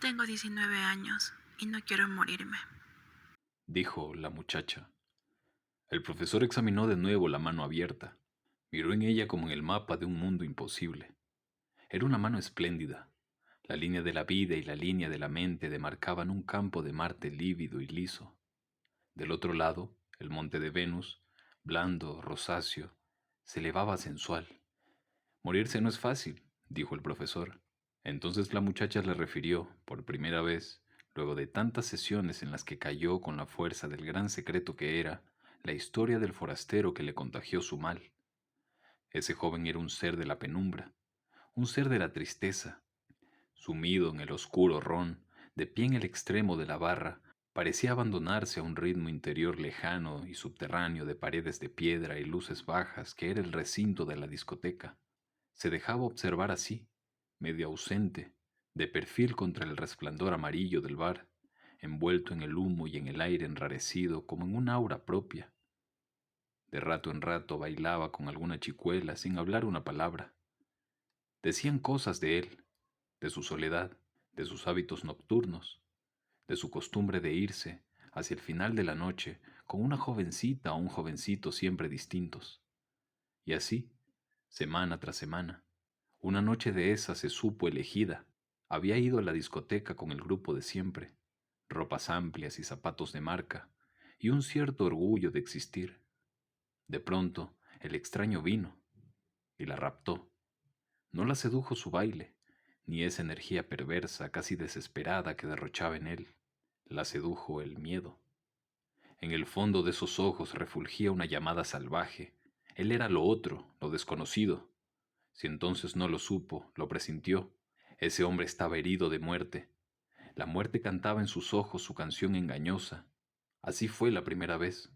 Tengo 19 años y no quiero morirme. dijo la muchacha. El profesor examinó de nuevo la mano abierta. Miró en ella como en el mapa de un mundo imposible. Era una mano espléndida. La línea de la vida y la línea de la mente demarcaban un campo de Marte lívido y liso. Del otro lado, el monte de Venus, blando, rosáceo, se elevaba sensual. Morirse no es fácil, dijo el profesor. Entonces la muchacha le refirió, por primera vez, luego de tantas sesiones en las que cayó con la fuerza del gran secreto que era, la historia del forastero que le contagió su mal. Ese joven era un ser de la penumbra, un ser de la tristeza, sumido en el oscuro ron, de pie en el extremo de la barra, parecía abandonarse a un ritmo interior lejano y subterráneo de paredes de piedra y luces bajas que era el recinto de la discoteca. Se dejaba observar así, medio ausente, de perfil contra el resplandor amarillo del bar, envuelto en el humo y en el aire enrarecido como en un aura propia. De rato en rato bailaba con alguna chicuela sin hablar una palabra. Decían cosas de él, de su soledad, de sus hábitos nocturnos, de su costumbre de irse, hacia el final de la noche, con una jovencita o un jovencito siempre distintos. Y así, semana tras semana, una noche de esa se supo elegida. Había ido a la discoteca con el grupo de siempre, ropas amplias y zapatos de marca, y un cierto orgullo de existir. De pronto, el extraño vino y la raptó. No la sedujo su baile, ni esa energía perversa, casi desesperada que derrochaba en él. La sedujo el miedo. En el fondo de esos ojos refulgía una llamada salvaje. Él era lo otro, lo desconocido. Si entonces no lo supo, lo presintió. Ese hombre estaba herido de muerte. La muerte cantaba en sus ojos su canción engañosa. Así fue la primera vez.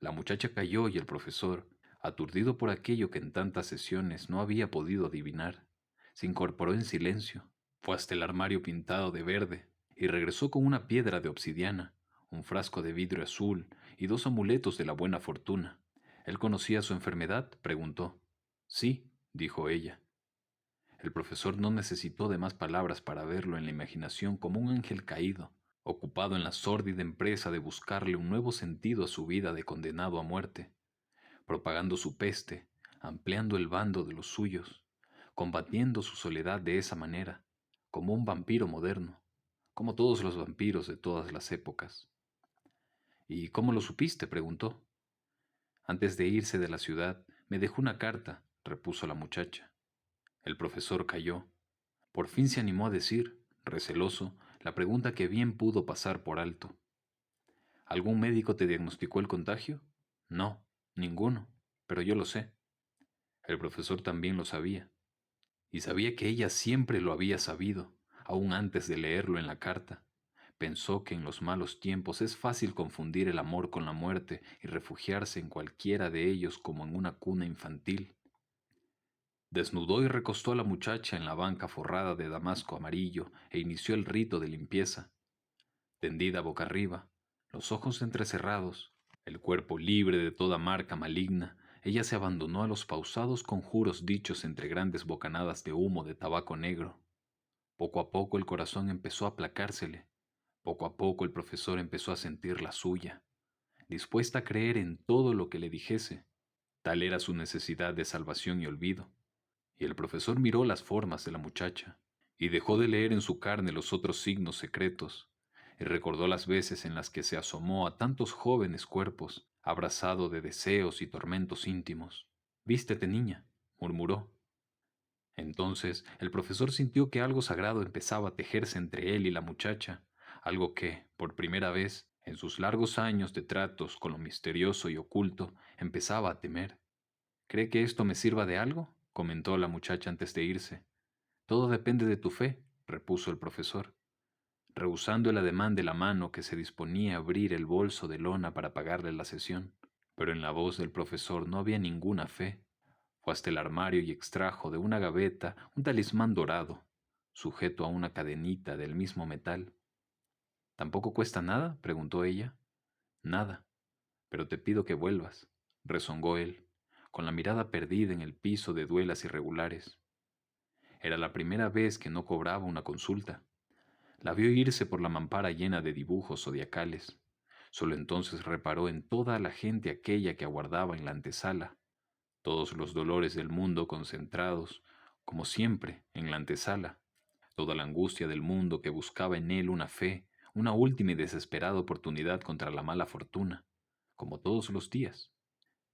La muchacha cayó y el profesor, aturdido por aquello que en tantas sesiones no había podido adivinar, se incorporó en silencio, fue hasta el armario pintado de verde y regresó con una piedra de obsidiana, un frasco de vidrio azul y dos amuletos de la buena fortuna. ¿Él conocía su enfermedad? Preguntó. Sí, dijo ella. El profesor no necesitó de más palabras para verlo en la imaginación como un ángel caído, ocupado en la sórdida empresa de buscarle un nuevo sentido a su vida de condenado a muerte, propagando su peste, ampliando el bando de los suyos, combatiendo su soledad de esa manera, como un vampiro moderno, como todos los vampiros de todas las épocas. ¿Y cómo lo supiste? Preguntó. Antes de irse de la ciudad, me dejó una carta, repuso la muchacha. El profesor calló. Por fin se animó a decir, receloso, la pregunta que bien pudo pasar por alto. ¿Algún médico te diagnosticó el contagio? No, ninguno, pero yo lo sé. El profesor también lo sabía, y sabía que ella siempre lo había sabido, aún antes de leerlo en la carta. Pensó que en los malos tiempos es fácil confundir el amor con la muerte y refugiarse en cualquiera de ellos como en una cuna infantil. Desnudó y recostó a la muchacha en la banca forrada de damasco amarillo e inició el rito de limpieza. Tendida boca arriba, los ojos entrecerrados, el cuerpo libre de toda marca maligna, ella se abandonó a los pausados conjuros dichos entre grandes bocanadas de humo de tabaco negro. Poco a poco el corazón empezó a aplacársele. Poco a poco el profesor empezó a sentir la suya, dispuesta a creer en todo lo que le dijese. Tal era su necesidad de salvación y olvido. Y el profesor miró las formas de la muchacha, y dejó de leer en su carne los otros signos secretos, y recordó las veces en las que se asomó a tantos jóvenes cuerpos, abrazado de deseos y tormentos íntimos. Vístete, niña, murmuró. Entonces el profesor sintió que algo sagrado empezaba a tejerse entre él y la muchacha, algo que, por primera vez, en sus largos años de tratos con lo misterioso y oculto, empezaba a temer. ¿Cree que esto me sirva de algo? Comentó la muchacha antes de irse. Todo depende de tu fe, repuso el profesor, rehusando el ademán de la mano que se disponía a abrir el bolso de lona para pagarle la sesión. Pero en la voz del profesor no había ninguna fe. Fue hasta el armario y extrajo de una gaveta un talismán dorado, sujeto a una cadenita del mismo metal. ¿Tampoco cuesta nada? Preguntó ella. Nada, pero te pido que vuelvas, rezongó él, con la mirada perdida en el piso de duelas irregulares. Era la primera vez que no cobraba una consulta. La vio irse por la mampara llena de dibujos zodiacales. Solo entonces reparó en toda la gente aquella que aguardaba en la antesala, todos los dolores del mundo concentrados, como siempre, en la antesala, toda la angustia del mundo que buscaba en él una fe, una última y desesperada oportunidad contra la mala fortuna, como todos los días.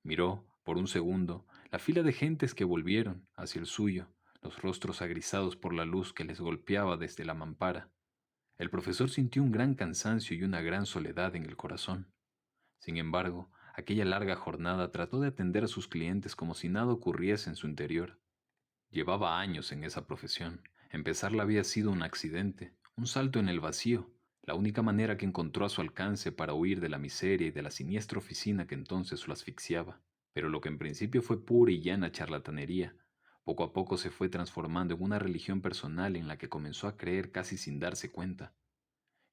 Miró, por un segundo, la fila de gentes que volvieron hacia el suyo, los rostros agrisados por la luz que les golpeaba desde la mampara. El profesor sintió un gran cansancio y una gran soledad en el corazón. Sin embargo, aquella larga jornada trató de atender a sus clientes como si nada ocurriese en su interior. Llevaba años en esa profesión. Empezarla había sido un accidente, un salto en el vacío, la única manera que encontró a su alcance para huir de la miseria y de la siniestra oficina que entonces lo asfixiaba. Pero lo que en principio fue pura y llana charlatanería, poco a poco se fue transformando en una religión personal en la que comenzó a creer casi sin darse cuenta.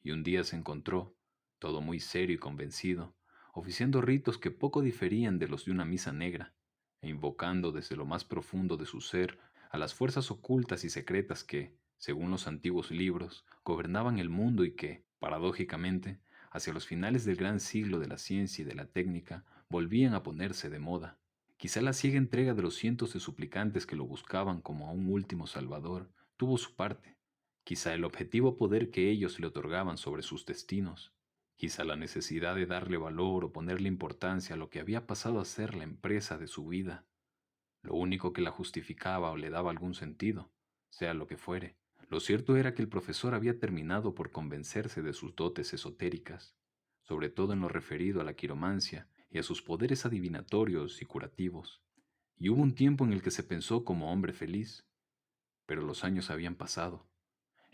Y un día se encontró, todo muy serio y convencido, oficiando ritos que poco diferían de los de una misa negra, e invocando desde lo más profundo de su ser a las fuerzas ocultas y secretas que, según los antiguos libros, gobernaban el mundo y que, paradójicamente, hacia los finales del gran siglo de la ciencia y de la técnica, volvían a ponerse de moda. Quizá la ciega entrega de los cientos de suplicantes que lo buscaban como a un último salvador tuvo su parte. Quizá el objetivo poder que ellos le otorgaban sobre sus destinos. Quizá la necesidad de darle valor o ponerle importancia a lo que había pasado a ser la empresa de su vida. Lo único que la justificaba o le daba algún sentido, sea lo que fuere. Lo cierto era que el profesor había terminado por convencerse de sus dotes esotéricas, sobre todo en lo referido a la quiromancia y a sus poderes adivinatorios y curativos. Y hubo un tiempo en el que se pensó como hombre feliz, pero los años habían pasado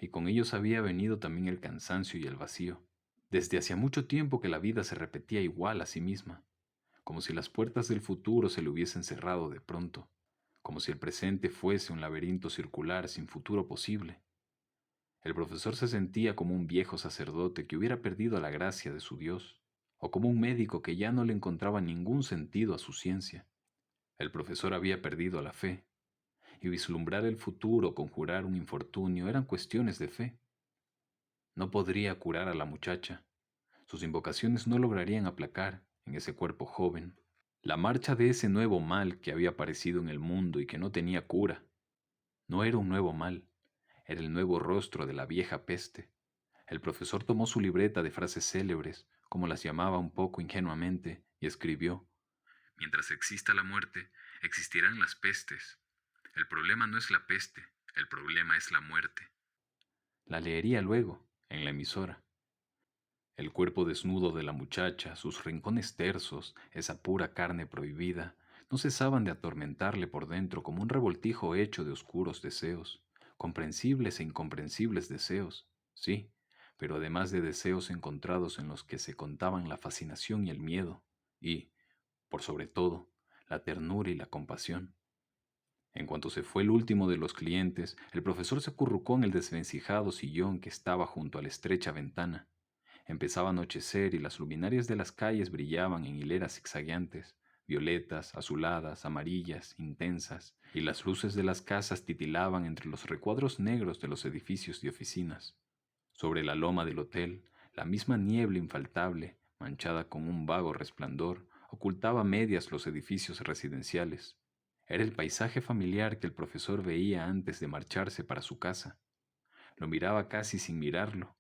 y con ellos había venido también el cansancio y el vacío. Desde hacía mucho tiempo que la vida se repetía igual a sí misma, como si las puertas del futuro se le hubiesen cerrado de pronto, como si el presente fuese un laberinto circular sin futuro posible. El profesor se sentía como un viejo sacerdote que hubiera perdido la gracia de su Dios, o como un médico que ya no le encontraba ningún sentido a su ciencia. El profesor había perdido la fe, y vislumbrar el futuro o conjurar un infortunio eran cuestiones de fe. No podría curar a la muchacha. Sus invocaciones no lograrían aplacar, en ese cuerpo joven, la marcha de ese nuevo mal que había aparecido en el mundo y que no tenía cura. No era un nuevo mal, era el nuevo rostro de la vieja peste. El profesor tomó su libreta de frases célebres, como las llamaba un poco ingenuamente, y escribió: Mientras exista la muerte, existirán las pestes. El problema no es la peste, el problema es la muerte. La leería luego, en la emisora. El cuerpo desnudo de la muchacha, sus rincones tersos, esa pura carne prohibida, no cesaban de atormentarle por dentro como un revoltijo hecho de oscuros deseos, comprensibles e incomprensibles deseos, sí, pero además de deseos encontrados en los que se contaban la fascinación y el miedo, y, por sobre todo, la ternura y la compasión. En cuanto se fue el último de los clientes, el profesor se acurrucó en el desvencijado sillón que estaba junto a la estrecha ventana. Empezaba a anochecer y las luminarias de las calles brillaban en hileras zigzagueantes, violetas, azuladas, amarillas, intensas, y las luces de las casas titilaban entre los recuadros negros de los edificios de oficinas. Sobre la loma del hotel, la misma niebla infaltable, manchada con un vago resplandor, ocultaba a medias los edificios residenciales. Era el paisaje familiar que el profesor veía antes de marcharse para su casa. Lo miraba casi sin mirarlo,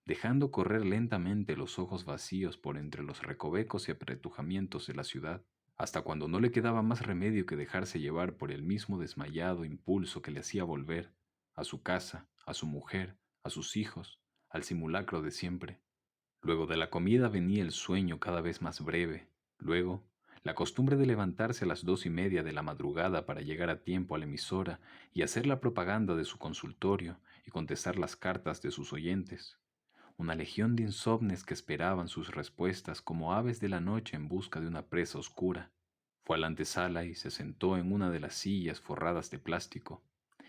dejando correr lentamente los ojos vacíos por entre los recovecos y apretujamientos de la ciudad, hasta cuando no le quedaba más remedio que dejarse llevar por el mismo desmayado impulso que le hacía volver a su casa, a su mujer, a sus hijos, al simulacro de siempre. Luego de la comida venía el sueño cada vez más breve, luego la costumbre de levantarse a las 2:30 de la madrugada para llegar a tiempo a la emisora y hacer la propaganda de su consultorio y contestar las cartas de sus oyentes. Una legión de insomnes que esperaban sus respuestas como aves de la noche en busca de una presa oscura. Fue a la antesala y se sentó en una de las sillas forradas de plástico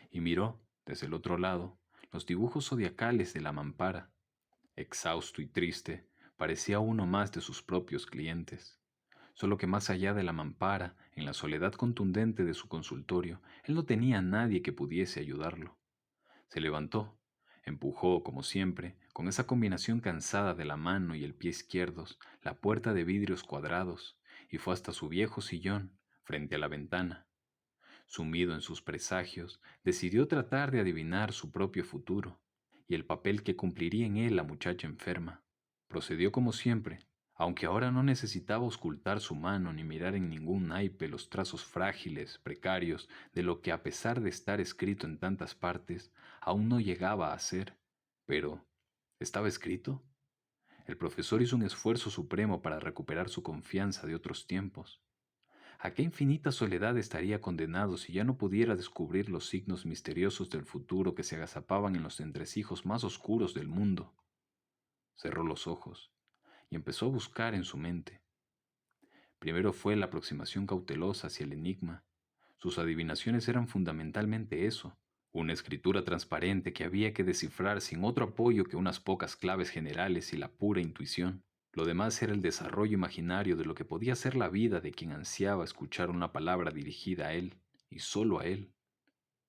y miró, desde el otro lado, los dibujos zodiacales de la mampara. Exhausto y triste, parecía uno más de sus propios clientes. Solo que más allá de la mampara, en la soledad contundente de su consultorio, él no tenía a nadie que pudiese ayudarlo. Se levantó, Empujó, como siempre, con esa combinación cansada de la mano y el pie izquierdos, la puerta de vidrios cuadrados y fue hasta su viejo sillón, frente a la ventana. Sumido en sus presagios, decidió tratar de adivinar su propio futuro y el papel que cumpliría en él la muchacha enferma. Procedió como siempre, aunque ahora no necesitaba auscultar su mano ni mirar en ningún naipe los trazos frágiles, precarios, de lo que a pesar de estar escrito en tantas partes, aún no llegaba a ser. Pero, ¿estaba escrito? El profesor hizo un esfuerzo supremo para recuperar su confianza de otros tiempos. ¿A qué infinita soledad estaría condenado si ya no pudiera descubrir los signos misteriosos del futuro que se agazapaban en los entresijos más oscuros del mundo? Cerró los ojos y empezó a buscar en su mente. Primero fue la aproximación cautelosa hacia el enigma. Sus adivinaciones eran fundamentalmente eso, una escritura transparente que había que descifrar sin otro apoyo que unas pocas claves generales y la pura intuición. Lo demás era el desarrollo imaginario de lo que podía ser la vida de quien ansiaba escuchar una palabra dirigida a él, y solo a él.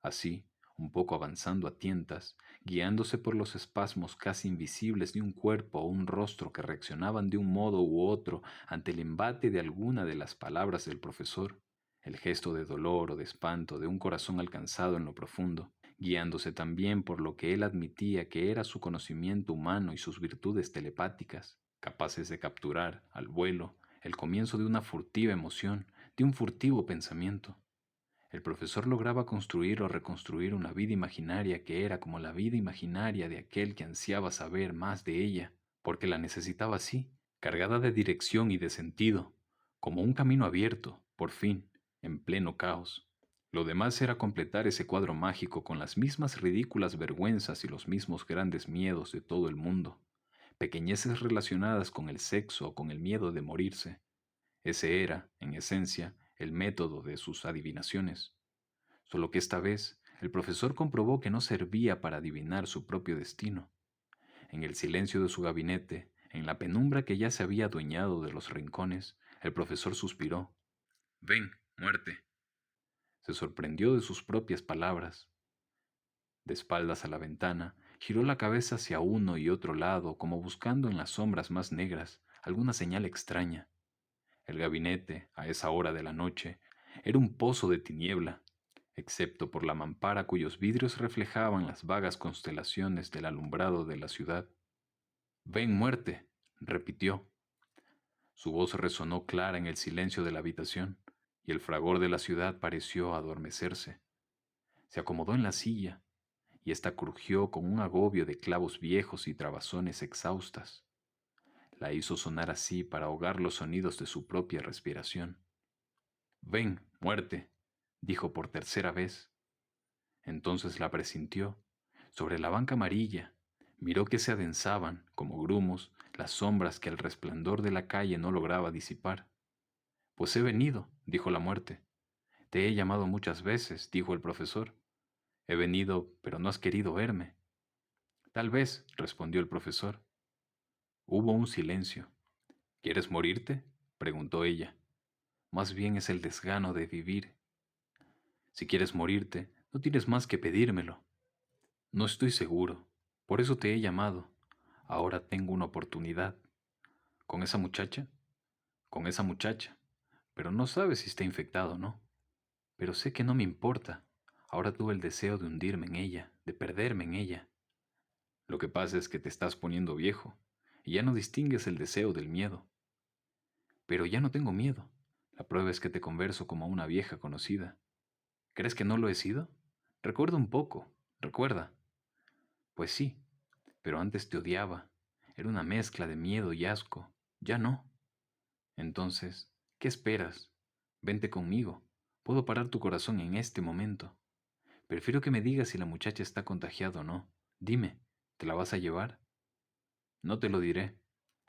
Así, un poco avanzando a tientas, guiándose por los espasmos casi invisibles de un cuerpo o un rostro que reaccionaban de un modo u otro ante el embate de alguna de las palabras del profesor, el gesto de dolor o de espanto de un corazón alcanzado en lo profundo, guiándose también por lo que él admitía que era su conocimiento humano y sus virtudes telepáticas, capaces de capturar, al vuelo, el comienzo de una furtiva emoción, de un furtivo pensamiento. El profesor lograba construir o reconstruir una vida imaginaria que era como la vida imaginaria de aquel que ansiaba saber más de ella, porque la necesitaba así, cargada de dirección y de sentido, como un camino abierto, por fin, en pleno caos. Lo demás era completar ese cuadro mágico con las mismas ridículas vergüenzas y los mismos grandes miedos de todo el mundo, pequeñeces relacionadas con el sexo o con el miedo de morirse. Ese era, en esencia, el método de sus adivinaciones. Solo que esta vez el profesor comprobó que no servía para adivinar su propio destino. En el silencio de su gabinete, en la penumbra que ya se había adueñado de los rincones, el profesor suspiró. Ven, muerte. Se sorprendió de sus propias palabras. De espaldas a la ventana, giró la cabeza hacia uno y otro lado, como buscando en las sombras más negras alguna señal extraña. El gabinete, a esa hora de la noche, era un pozo de tiniebla, excepto por la mampara cuyos vidrios reflejaban las vagas constelaciones del alumbrado de la ciudad. Ven, muerte, repitió. Su voz resonó clara en el silencio de la habitación, y el fragor de la ciudad pareció adormecerse. Se acomodó en la silla, y ésta crujió con un agobio de clavos viejos y trabazones exhaustas. La hizo sonar así para ahogar los sonidos de su propia respiración. Ven, muerte, dijo por tercera vez. Entonces la presintió. Sobre la banca amarilla, miró que se adensaban, como grumos, las sombras que el resplandor de la calle no lograba disipar. Pues he venido, dijo la muerte. Te he llamado muchas veces, dijo el profesor. He venido, pero no has querido verme. Tal vez, respondió el profesor. Hubo un silencio. ¿Quieres morirte? Preguntó ella. Más bien es el desgano de vivir. Si quieres morirte, no tienes más que pedírmelo. No estoy seguro. Por eso te he llamado. Ahora tengo una oportunidad. ¿Con esa muchacha? Con esa muchacha. Pero no sabes si está infectado o no. Pero sé que no me importa. Ahora tuve el deseo de hundirme en ella, de perderme en ella. Lo que pasa es que te estás poniendo viejo y ya no distingues el deseo del miedo. Pero ya no tengo miedo. La prueba es que te converso como a una vieja conocida. ¿Crees que no lo he sido? Recuerda un poco. Recuerda. Pues sí, pero antes te odiaba. Era una mezcla de miedo y asco. Ya no. Entonces, ¿qué esperas? Vente conmigo. Puedo parar tu corazón en este momento. Prefiero que me digas si la muchacha está contagiada o no. Dime, ¿te la vas a llevar? No te lo diré.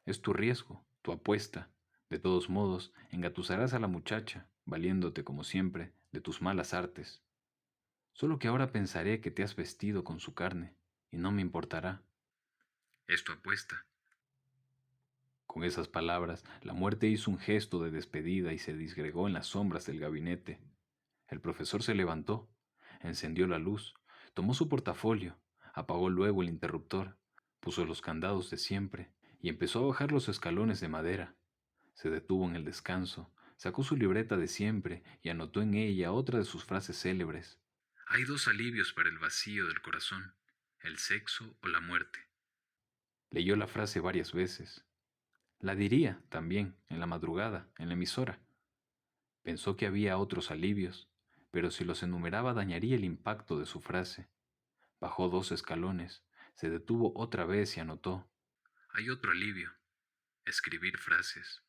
Es tu riesgo, tu apuesta. De todos modos, engatusarás a la muchacha, valiéndote, como siempre, de tus malas artes. Solo que ahora pensaré que te has vestido con su carne, y no me importará. Es tu apuesta. Con esas palabras, la muerte hizo un gesto de despedida y se disgregó en las sombras del gabinete. El profesor se levantó, encendió la luz, tomó su portafolio, Apagó luego el interruptor, puso los candados de siempre y empezó a bajar los escalones de madera. Se detuvo en el descanso, sacó su libreta de siempre y anotó en ella otra de sus frases célebres. Hay dos alivios para el vacío del corazón, el sexo o la muerte. Leyó la frase varias veces. La diría también, en la madrugada, en la emisora. Pensó que había otros alivios, pero si los enumeraba dañaría el impacto de su frase. Bajó 2 escalones, se detuvo otra vez y anotó. Hay otro alivio, escribir frases.